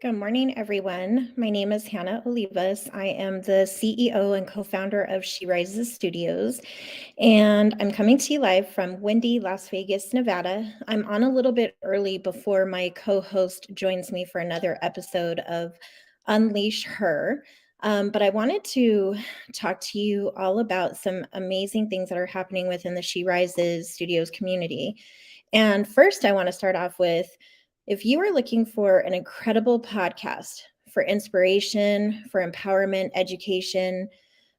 Good morning, everyone. My name is Hanna Olivas. I am the CEO and co-founder of She Rises Studios, and I'm coming to you live from windy Las Vegas, Nevada. I'm on a little bit early before my co-host joins me for another episode of Unleash Her. But I wanted to talk to you all about some amazing things that are happening within the She Rises Studios community. And first, I want to start off with if you are looking for an incredible podcast for inspiration, for empowerment, education,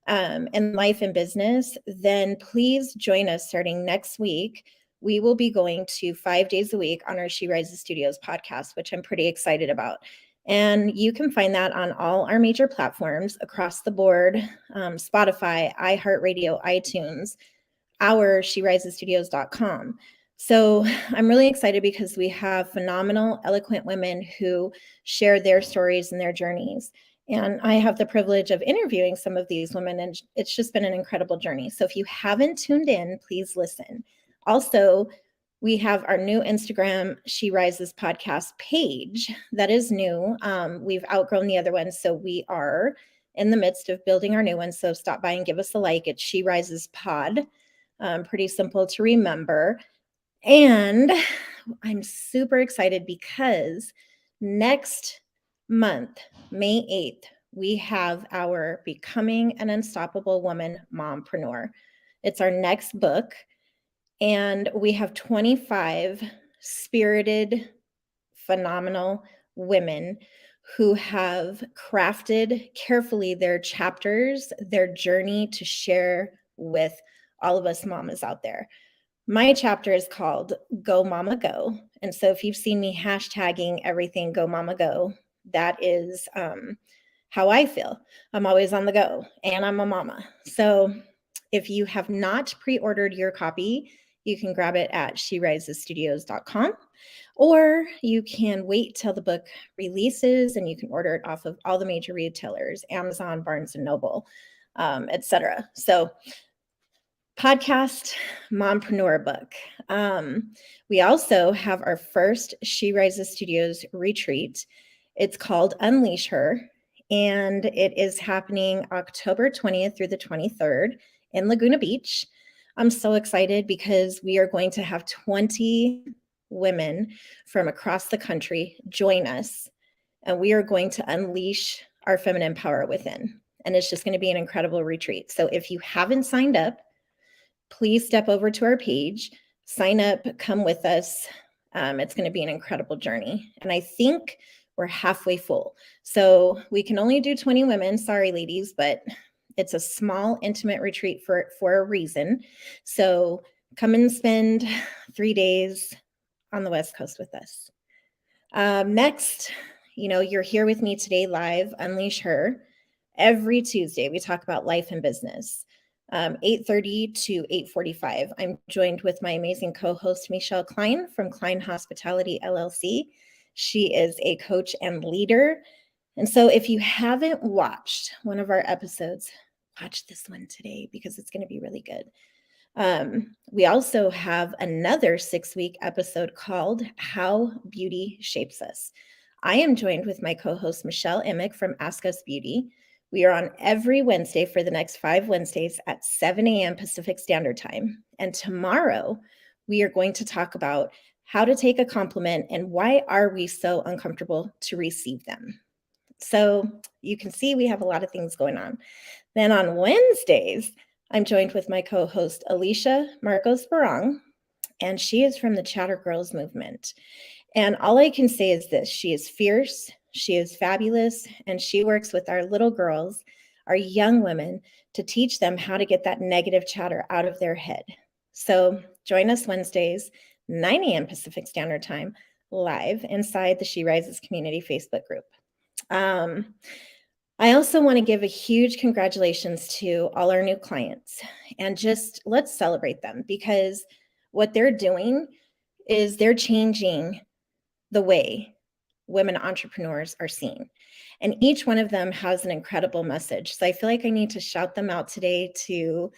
and life and business, then please join us starting next week. We will be going to 5 days a week on our She Rises Studios podcast, which I'm pretty excited about. And you can find that on all our major platforms across the board, Spotify, iHeartRadio, iTunes, our SheRisesStudios.com. So I'm really excited because we have phenomenal, eloquent women who share their stories and their journeys. And I have the privilege of interviewing some of these women, and it's just been an incredible journey. So if you haven't tuned in, please listen. Also, we have our new Instagram She Rises podcast page that is new. We've outgrown the other ones, so we are in the midst of building our new one. So stop by and give us a like. It's She Rises Pod. Pretty simple to remember. And I'm super excited because next month, May 8th, we have our Becoming an Unstoppable Woman Mompreneur. It's our next book, and we have 25 spirited, phenomenal women who have crafted carefully their chapters, their journey to share with all of us mamas out there. My chapter is called Go Mama Go. And so if you've seen me hashtagging everything Go Mama Go, that is how I feel. I'm always on the go and I'm a mama. So if you have not pre-ordered your copy, you can grab it at SheRisesStudios.com, or you can wait till the book releases and you can order it off of all the major retailers, Amazon, Barnes and Noble, etc. So podcast mompreneur book. We also have our first She Rises Studios retreat. It's called Unleash Her, and it is happening October 20th through the 23rd in Laguna Beach. I'm so excited because we are going to have 20 women from across the country join us, and we are going to unleash our feminine power within. And it's just going to be an incredible retreat. So if you haven't signed up, please step over to our page, sign up, come with us. It's going to be an incredible journey. And I think we're halfway full. So we can only do 20 women. Sorry, ladies, but it's a small, intimate retreat for a reason. So come and spend 3 days on the West Coast with us. Next, you're here with me today live, Unleash Her. Every Tuesday, we talk about life and business. 8:30 to 8:45. I'm joined with my amazing co-host, Michele Kline from Kline Hospitality, LLC. She is a coach and leader. And so if you haven't watched one of our episodes, watch this one today because it's going to be really good. We also have another 6-week episode called How Beauty Shapes Us. I am joined with my co-host, Michelle Emick from Ask Us Beauty. We are on every Wednesday for the next 5 Wednesdays at 7 a.m. Pacific Standard Time. And tomorrow, we are going to talk about how to take a compliment and why are we so uncomfortable to receive them. So you can see we have a lot of things going on. Then on Wednesdays, I'm joined with my co-host, Alicia Marcos Barong, and she is from the Chatty Girls movement. And all I can say is this: she is fierce, she is fabulous, and she works with our little girls, our young women, to teach them how to get that negative chatter out of their head. So join us Wednesdays, 9 a.m. Pacific Standard Time, live inside the She Rises community Facebook group. I also want to give a huge congratulations to all our new clients, and just let's celebrate them, because what they're doing is they're changing the way women entrepreneurs are seen. And each one of them has an incredible message. So I feel like I need to shout them out today to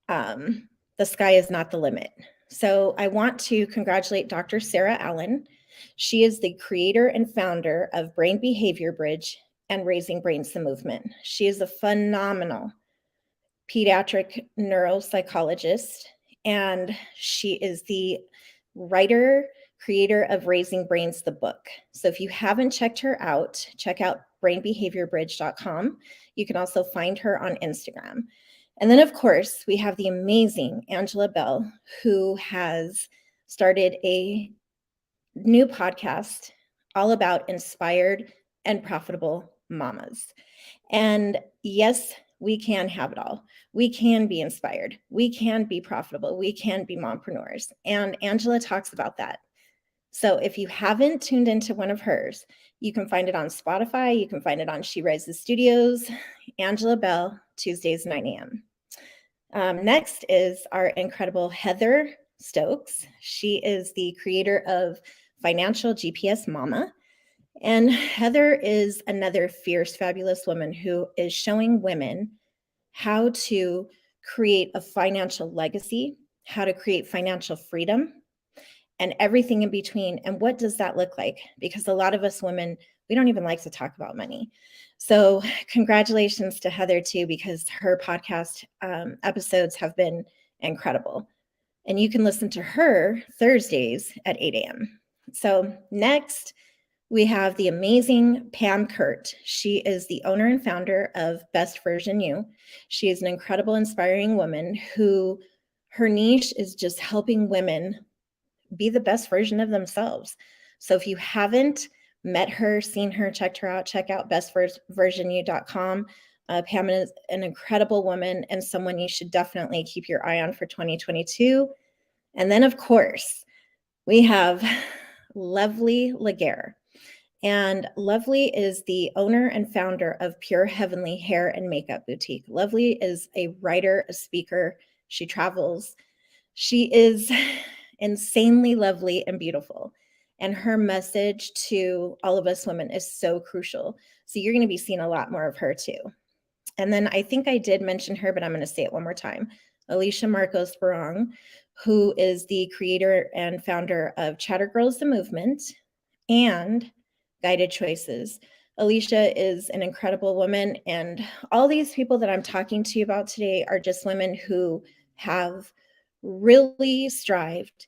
the sky is not the limit. So I want to congratulate Dr. Sarah Allen. She is the creator and founder of Brain Behavior Bridge and Raising Brains the Movement. She is a phenomenal pediatric neuropsychologist, and she is the writer, creator of Raising Brains, the book. So if you haven't checked her out, check out brainbehaviorbridge.com. You can also find her on Instagram. And then, of course, we have the amazing Angela Bell, who has started a new podcast all about inspired and profitable mamas. And yes, we can have it all. We can be inspired. We can be profitable. We can be mompreneurs. And Angela talks about that. So if you haven't tuned into one of hers, you can find it on Spotify. You can find it on She Rises Studios, Angela Bell, Tuesdays, 9 a.m. Next is our incredible Heather Stokes. She is the creator of Financial GPS Mama. And Heather is another fierce, fabulous woman who is showing women how to create a financial legacy, how to create financial freedom, and everything in between. And what does that look like? Because a lot of us women, we don't even like to talk about money. So congratulations to Heather too, because her podcast episodes have been incredible. And you can listen to her Thursdays at 8 a.m. So next, we have the amazing Pam Kurt. She is the owner and founder of Best Version You. She is an incredible, inspiring woman who her niche is just helping women be the best version of themselves. So if you haven't met her, seen her, checked her out, check out bestversionyou.com. Pam is an incredible woman and someone you should definitely keep your eye on for 2022. And then, of course, we have Lovely Laguerre. And Lovely is the owner and founder of Pure Heavenly Hair and Makeup Boutique. Lovely is a writer, a speaker. She travels. She is insanely lovely and beautiful. And her message to all of us women is so crucial. So you're going to be seeing a lot more of her too. And then I think I did mention her, but I'm going to say it one more time. Alicia Marcos Barong, who is the creator and founder of Chatty Girls, the movement, and Guided Choices. Alicia is an incredible woman, and all these people that I'm talking to you about today are just women who have really strived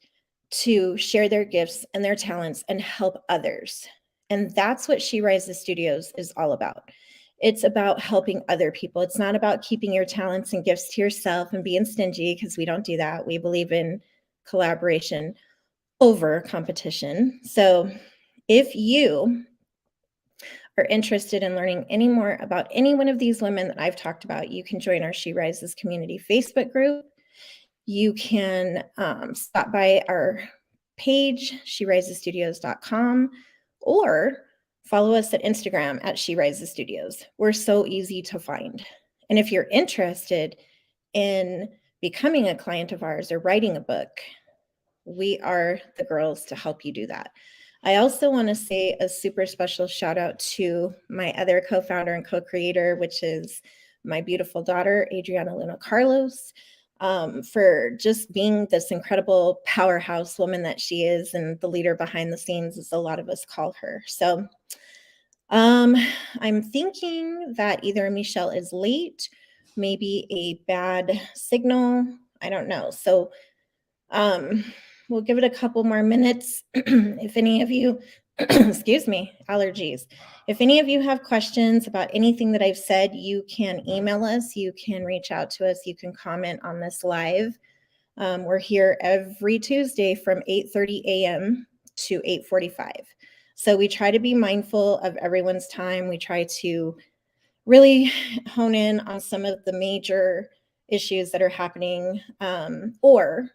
to share their gifts and their talents and help others. And that's what She Rises Studios is all about. It's about helping other people. It's not about keeping your talents and gifts to yourself and being stingy, because we don't do that. We believe in collaboration over competition. So if you are interested in learning any more about any one of these women that I've talked about, you can join our She Rises community Facebook group. You can stop by our page, sherisesstudios.com, or follow us at Instagram at She Rises Studios. We're so easy to find. And if you're interested in becoming a client of ours or writing a book, we are the girls to help you do that. I also want to say a super special shout out to my other co-founder and co-creator, which is my beautiful daughter, Adriana Luna Carlos, for just being this incredible powerhouse woman that she is, and the leader behind the scenes, as a lot of us call her. So I'm thinking that either Michele is late, maybe a bad signal, I don't know. So we'll give it a couple more minutes. If any of you, excuse me, allergies. If any of you have questions about anything that I've said, you can email us, you can reach out to us, you can comment on this live. We're here every Tuesday from 8:30 a.m. to 8:45. So we try to be mindful of everyone's time. We try to really hone in on some of the major issues that are happening, or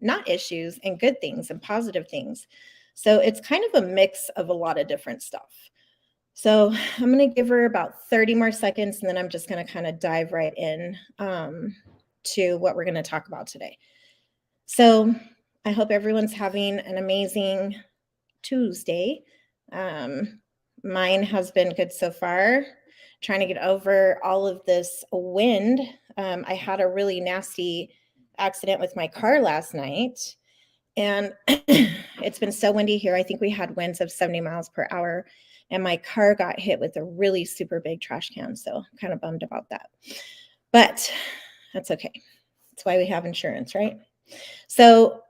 not issues, and good things and positive things. So it's kind of a mix of a lot of different stuff. So I'm going to give her about 30 more seconds, and then I'm just going to kind of dive right in to what we're going to talk about today. So I hope everyone's having an amazing Tuesday. Mine has been good so far. Trying to get over all of this wind. I had a really nasty accident with my car last night, And it's been so windy here. I think we had winds of 70 miles per hour, and my car got hit with a really super big trash can. So I'm kind of bummed about that. But that's okay. That's why we have insurance, right? So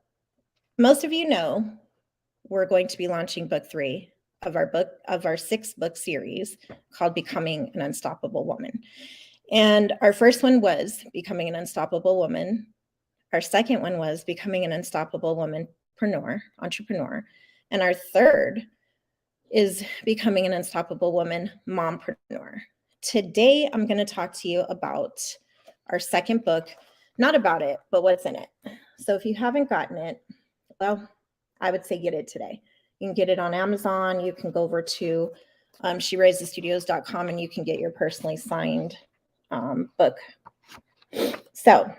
most of you know we're going to be launching book 3 of our 6-book series called Becoming an Unstoppable Woman. And our first one was Becoming an Unstoppable Woman. Our second one was Becoming an Unstoppable Entrepreneur. And our third is Becoming an Unstoppable Woman, Mompreneur. Today, I'm going to talk to you about our second book, not about it, but what's in it. So if you haven't gotten it, well, I would say get it today. You can get it on Amazon. You can go over to SheRaisedStudios.com and you can get your personally signed book. So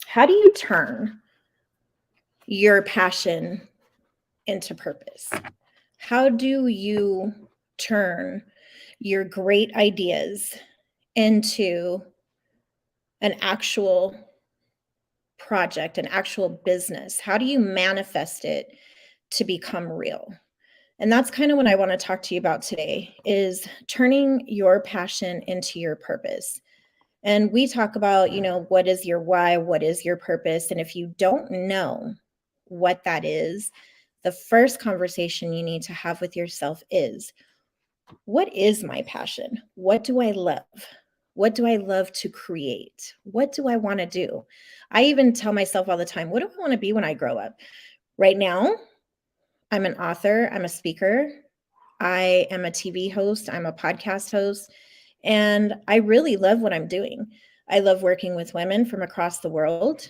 how do you turn your passion into purpose? How do you turn your great ideas into an actual project, an actual business? How do you manifest it to become real? And that's kind of what I want to talk to you about today, is turning your passion into your purpose. And we talk about, what is your why? What is your purpose? And if you don't know what that is, the first conversation you need to have with yourself is, what is my passion? What do I love? What do I love to create? What do I want to do? I even tell myself all the time, what do I want to be when I grow up? Right now, I'm an author, I'm a speaker, I am a TV host, I'm a podcast host, and I really love what I'm doing. I love working with women from across the world.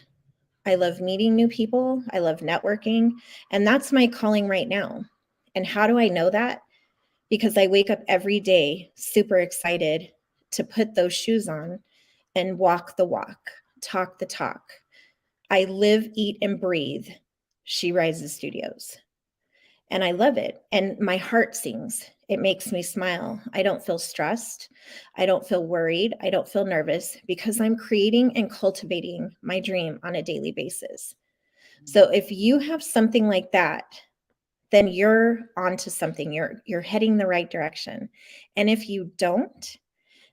I love meeting new people. I love networking, and that's my calling right now. And how do I know that? Because I wake up every day super excited to put those shoes on and walk the walk, talk the talk. I live, eat, and breathe She Rises Studios. And I love it. And my heart sings. It makes me smile. I don't feel stressed. I don't feel worried. I don't feel nervous because I'm creating and cultivating my dream on a daily basis. So if you have something like that, then you're onto something. You're heading the right direction. And if you don't,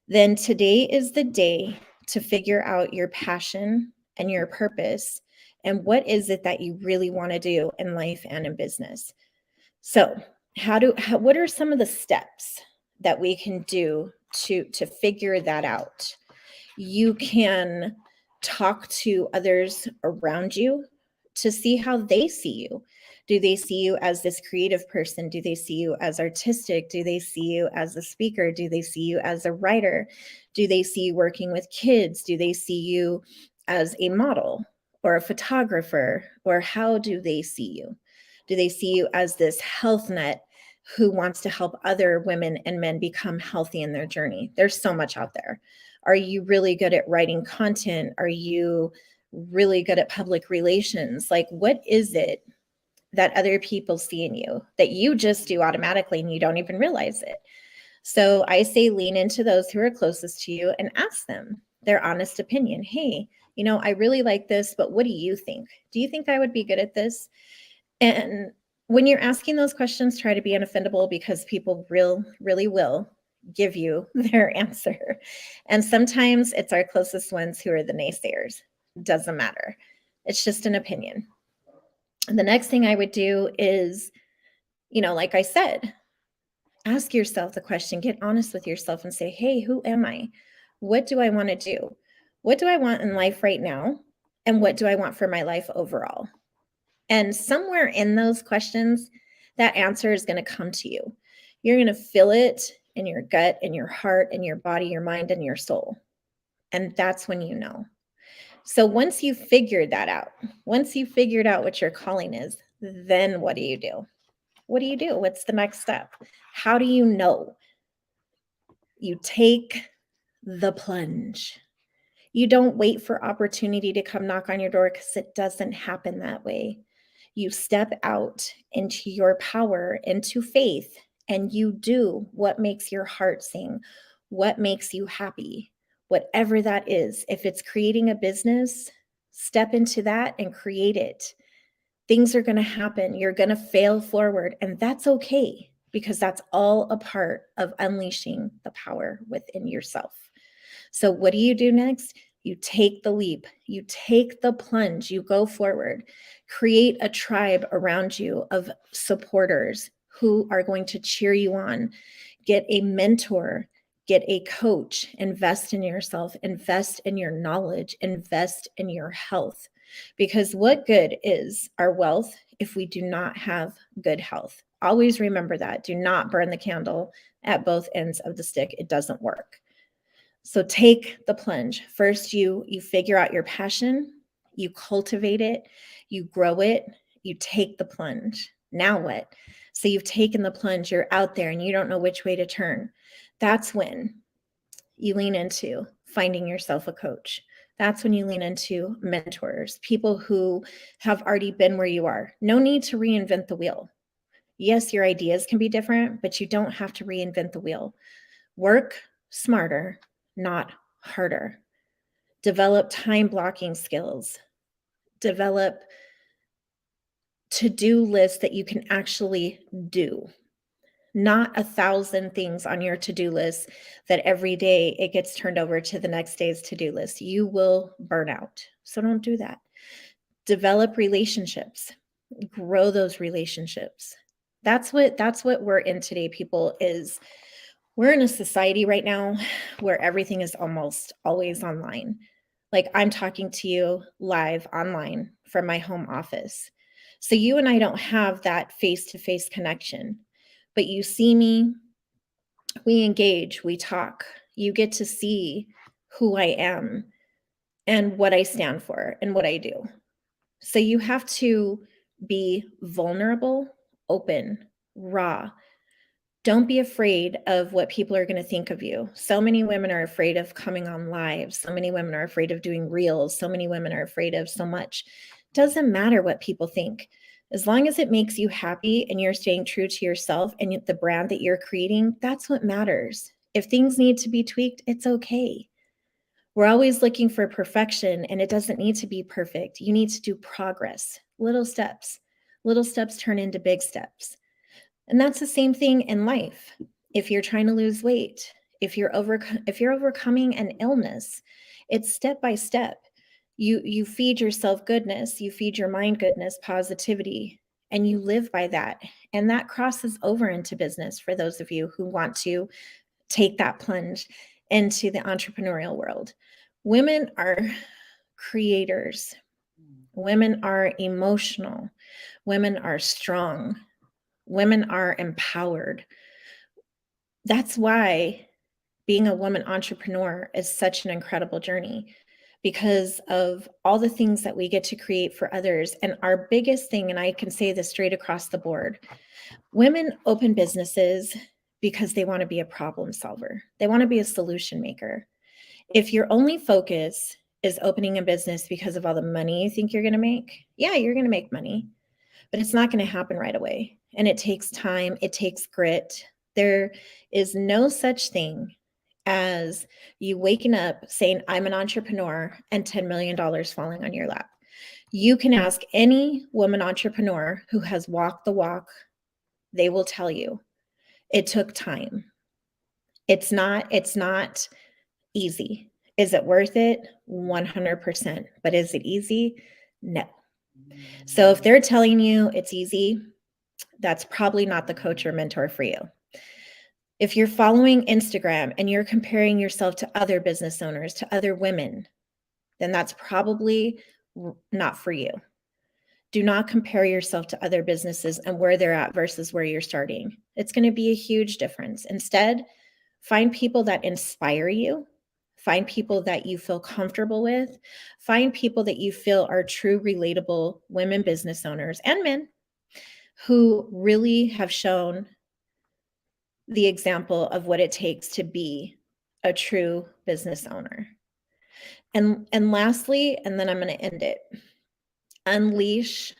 then today is the day to figure out your passion and your purpose and what is it that you really want to do in life and in business. So, what are some of the steps that we can do to figure that out? You can talk to others around you to see how they see you. Do they see you as this creative person? Do they see you as artistic? Do they see you as a speaker? Do they see you as a writer? Do they see you working with kids? Do they see you as a model or a photographer? Or how do they see you? Do they see you as this health net who wants to help other women and men become healthy in their journey? There's so much out there. Are you really good at writing content? Are you really good at public relations? Like, what is it that other people see in you that you just do automatically and you don't even realize it? So I say lean into those who are closest to you and ask them their honest opinion. Hey, I really like this, but what do you think? Do you think I would be good at this? And when you're asking those questions, try to be unoffendable because people really will give you their answer. And sometimes it's our closest ones who are the naysayers. Doesn't matter. It's just an opinion. And the next thing I would do is, like I said, ask yourself the question, get honest with yourself and say, hey, who am I? What do I want to do? What do I want in life right now? And what do I want for my life overall? And somewhere in those questions, that answer is going to come to you. You're going to feel it in your gut, in your heart, in your body, your mind, and your soul. And that's when you know. So once you've figured that out, once you've figured out what your calling is, then what do you do? What do you do? What's the next step? How do you know? You take the plunge. You don't wait for opportunity to come knock on your door because it doesn't happen that way. You step out into your power, into faith, and you do what makes your heart sing, what makes you happy, whatever that is. If it's creating a business, step into that and create it. Things are going to happen. You're going to fail forward, and that's okay, because that's all a part of unleashing the power within yourself. So what do you do next? You take the leap, you take the plunge, you go forward, create a tribe around you of supporters who are going to cheer you on. Get a mentor, get a coach, invest in yourself, invest in your knowledge, invest in your health. Because what good is our wealth if we do not have good health? Always remember that. Do not burn the candle at both ends of the stick. It doesn't work. So take the plunge. First, you figure out your passion, you cultivate it, you grow it, you take the plunge. Now what? So you've taken the plunge, you're out there and you don't know which way to turn. That's when you lean into finding yourself a coach. That's when you lean into mentors, people who have already been where you are. No need to reinvent the wheel. Yes, your ideas can be different, but you don't have to reinvent the wheel. Work smarter, not harder. Develop time blocking skills. Develop to-do lists that you can actually do. Not 1,000 things on your to-do list that every day it gets turned over to the next day's to-do list. You will burn out. So don't do that. Develop relationships. Grow those relationships. That's what we're in today, people, is we're in a society right now where everything is almost always online. Like, I'm talking to you live online from my home office. So you and I don't have that face-to-face connection, but you see me, we engage, we talk. You get to see who I am and what I stand for and what I do. So you have to be vulnerable, open, raw. Don't be afraid of what people are going to think of you. So many women are afraid of coming on live. So many women are afraid of doing reels. So many women are afraid of so much. Doesn't matter what people think. As long as it makes you happy and you're staying true to yourself and the brand that you're creating, that's what matters. If things need to be tweaked, it's okay. We're always looking for perfection, and it doesn't need to be perfect. You need to do progress, little steps. Little steps turn into big steps. And that's the same thing in life. If you're trying to lose weight, if you're overcoming an illness, it's step by step. You feed yourself goodness, you feed your mind goodness, positivity, and you live by that. And that crosses over into business for those of you who want to take that plunge into the entrepreneurial world. Women are creators. Women are emotional. Women are strong. Women are empowered. That's why being a woman entrepreneur is such an incredible journey, because of all the things that we get to create for others. And our biggest thing, and I can say this straight across the board, women open businesses because they want to be a problem solver. They want to be a solution maker. If your only focus is opening a business because of all the money you think you're going to make, yeah, you're going to make money, but it's not going to happen right away. And it takes time. It takes grit. There is no such thing as you waking up saying, I'm an entrepreneur, and $10 million falling on your lap. You can ask any woman entrepreneur who has walked the walk. They will tell you it took time. It's not easy. Is it worth it? 100%. But is it easy? No. So if they're telling you it's easy, that's probably not the coach or mentor for you. If you're following Instagram and you're comparing yourself to other business owners, to other women, then that's probably not for you. Do not compare yourself to other businesses and where they're at versus where you're starting. It's going to be a huge difference. Instead, find people that inspire you. Find people that you feel comfortable with. Find people that you feel are true, relatable women business owners and men who really have shown the example of what it takes to be a true business owner. And lastly, and then I'm going to end it, unleash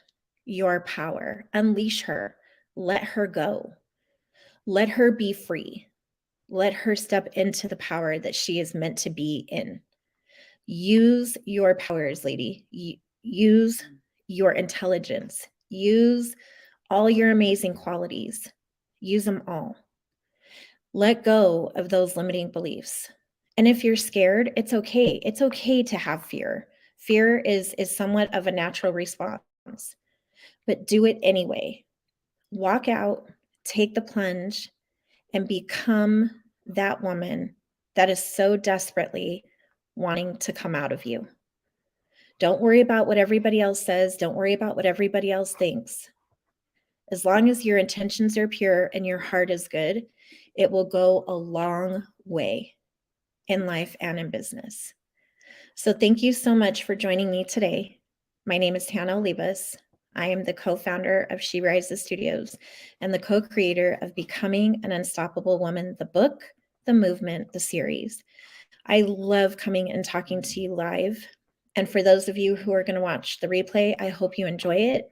your power. Unleash her. Let her go. Let her be free. Let her step into the power that she is meant to be in. Use your powers, lady. Use your intelligence. Use all your amazing qualities. Use them all. Let go of those limiting beliefs. And if you're scared, it's okay. It's okay to have fear. Fear is somewhat of a natural response, but do it anyway. Walk out, take the plunge, and become that woman that is so desperately wanting to come out of you. Don't worry about what everybody else says. Don't worry about what everybody else thinks. As long as your intentions are pure and your heart is good, it will go a long way in life and in business. So thank you so much for joining me today. My name is Hanna Olivas. I am the co-founder of She Rises Studios and the co-creator of Becoming an Unstoppable Woman, the book, the movement, the series. I love coming and talking to you live. And for those of you who are going to watch the replay, I hope you enjoy it.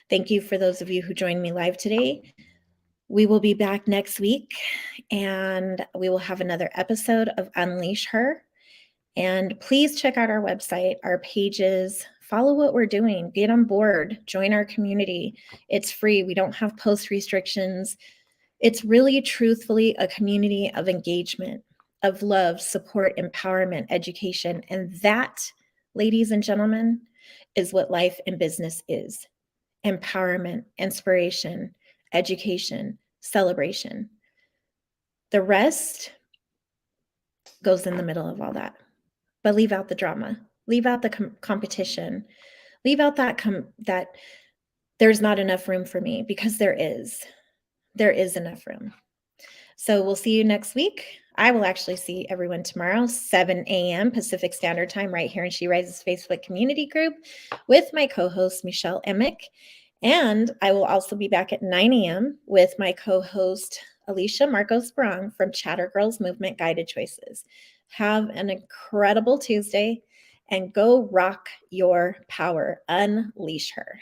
Thank you for those of you who joined me live today. We will be back next week and we will have another episode of Unleash Her. And please check out our website, our pages, follow what we're doing, get on board, join our community. It's free. We don't have post restrictions. It's really truthfully a community of engagement, of love, support, empowerment, education. And that, ladies and gentlemen, is what life and business is. Empowerment, inspiration, education, celebration. The rest goes in the middle of all that. But leave out the drama, leave out the competition, leave out that there's not enough room for me, because there is enough room. So we'll see you next week. I will actually see everyone tomorrow, 7 a.m. Pacific Standard Time, right here in She Rises Facebook community group with my co-host, Michele Kline. And I will also be back at 9 a.m. with my co-host, Alicia Marcos Barong from Chatty Girls Movement Guided Choices. Have an incredible Tuesday and go rock your power. Unleash her.